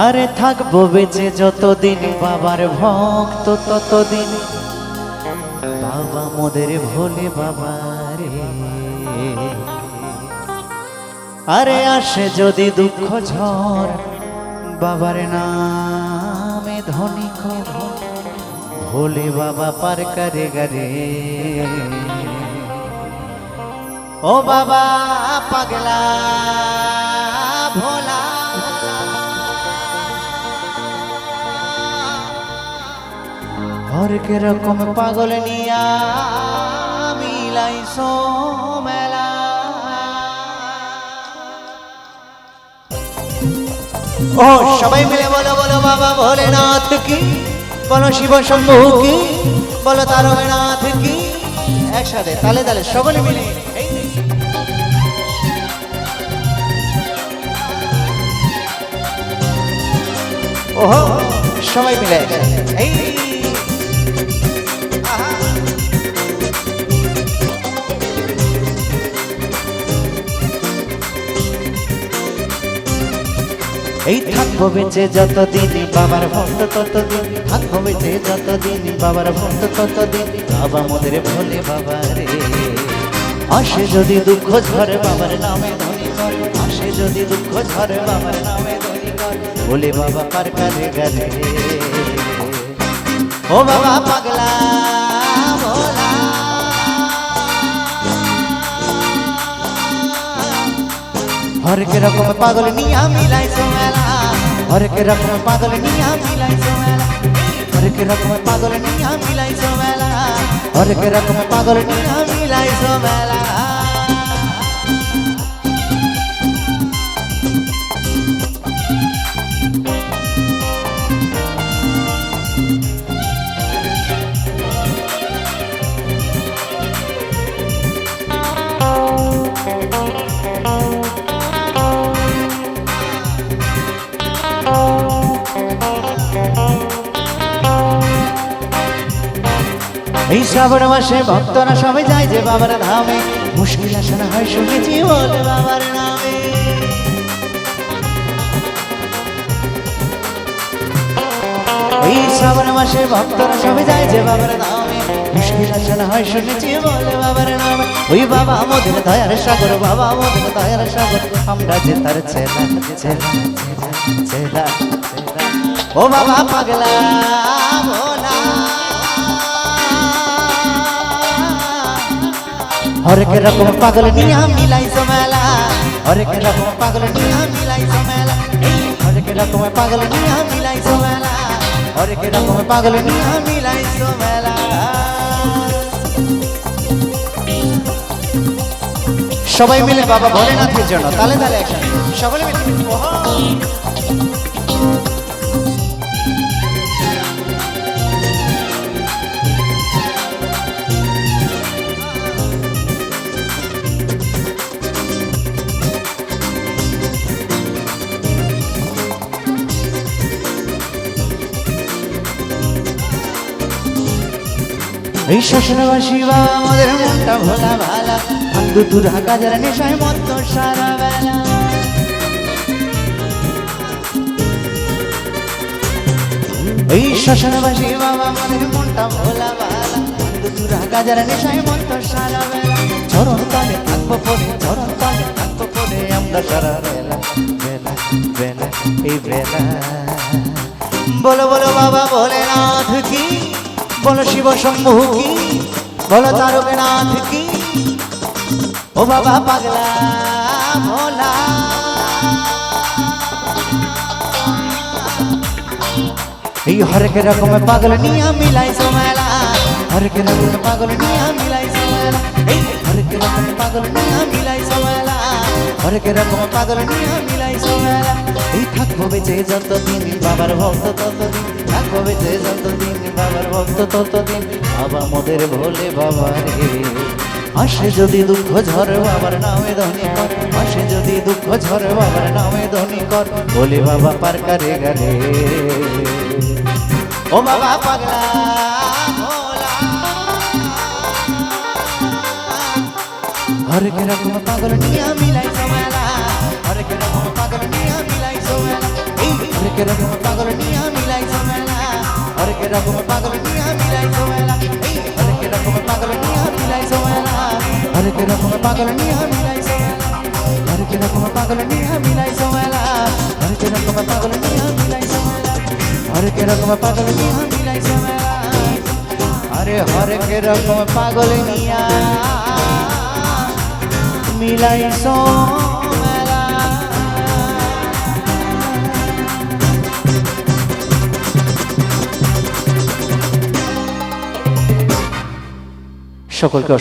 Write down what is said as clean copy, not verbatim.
আরে থাকবো বেঁচে যতদিন বাবার ভক্ত ততদিন বাবা মোদের ভোলে বাবা রে। আরে আসে যদি দুঃখ ঝড় বাবার নামে ধনী কর ভোলে বাবা পার করে গরে। ও বাবা পাগলা ভোলা হরকে রকম পাগল নিয়া মিলাইছো মেলা। ও সবাই মিলে বলো বলো বাবা ভোলেনাথ কি, বলো শিব শম্ভু কি, বলো তারকনাথ কি। একসাথে তালে তালে সকলে মিলে ওহো সবাই মিলে এই এই থাকবো বেঁচে যতদিন বাবার ভক্ত ততদিন, থাকবো বেঁচে যতদিন বাবার ভক্ত ততদিন বাবা মোদের ভোলে বাবা রে। আসে যদি দুঃখ ঝরে বাবার নামে ধনী কর, আসে যদি দুঃখ ঝরে বাবার নামে ধনী কর ভোলে বাবা পার করে গরে। ও বাবা পাগলা ভোলা হরেক রকম পাগল নিয়া মিলাইছো মেলা, হরেক রকম পাগল নিয়া মিলাইছো মেলা, হরেক রকম পাগল নিয়া মিলাইছো মেলা, হরেক রকম পাগল নিয়া মিলাইছো মেলা। এই শ্রাবণ মাসে ভক্তরা সবাই যায় যে বাবার ধামে, মুশকিল আসে না হয় শুনেছি বলে বাবার নামে। এই শ্রাবণ মাসে ভক্তরা সবাই যায় যে বাবার ধামে, মুশকিল আসে না হয় শুনেছি বলে বাবার নামে। ওই বাবা আমাদের দয়ার সাগর, বাবা আমাদের দয়ার সাগর, আমরা যে তার ছেলা ছেলা ছেলা। ও বাবা পাগলা ভোলা হরেক রকম পাগল নিয়া মিলাইছো মেলা, হরেক রকম পাগল নিয়া মিলাইছো মেলা, হরেক রকম পাগল নিয়া মিলাইছো মেলা, হরেক রকম পাগল নিয়া মিলাইছো মেলা। সবাই মিলে বাবা ভোলেনাথের জন্য তালে তালে একসাথে সকলে মিলে এই শ্বশুরবাসী বাবা আমাদের মনটা ভোলা ভালা, বন্ধু দূর হাজার নেশায় মত সারা বেলা। এই শ্বশুরবাসী বাবা আমাদের মনটা ভোলা ভালা, বন্ধু দূর হাজার নেশায় মত সারা বেলা। চরণ তলে থাকবো পরে, চরণ তলে থাকবো পরে আমরা সারা বেলা বেলা বেলা এই বেলা। বলো বলো বাবা ভোলেনাথ কি, বলো শিব শম্ভু কি, বলো তারকনাথ কি। ও বাবা পাগলা ভোলা এই হরেক রকম পাগল নিয়া মিলাইছো মেলা, হরেক রকম পাগল নিয়া মিলাইছো মেলা, এই হরেক রকম পাগল নিয়া মিলাইছো মেলা, হরেক রকম পাগল নিয়া মিলাইছো মেলা। এই থাকবো বেঁচে যতদিন বাবার ভক্ত ততদিন, থাকবো বেঁচে যতদিন বাবার ভক্ত ততদিন বাবা মোদের ভোলে বাবা রে। আসে যদি দুঃখ ঝড় বাবার নামে ধনী কর, আসে যদি দুঃখ ঝড় বাবার নামে ধনী কর ভোলে বাবা পার করে গরে। ও বাবা পাগলা ভোলা हर के रकम पागल निया मिलाई सोमेला हर के रकम पागल निया मिलाई सोमेला हर হরেক রকম পাগল নিয়া মিলাইছো মেলা হরেক রকম পাগল নিয়া মিলাইছো মেলা হরেক রকম পাগল নিয়া মিলাইছো মেলা হরেক রকম পাগল নিয়া মিলাইছো মেলা হরেক রকম পাগল নিয়া মিলাইছো মেলা হরেক রকম পাগল নিয়া মিলাইছো মেলা হরেক রকম পাগল নিয়া মিলাইছো মেলা আরে হরেক রকম পাগল নিয়া মিলাইছো মেলা। সকলকে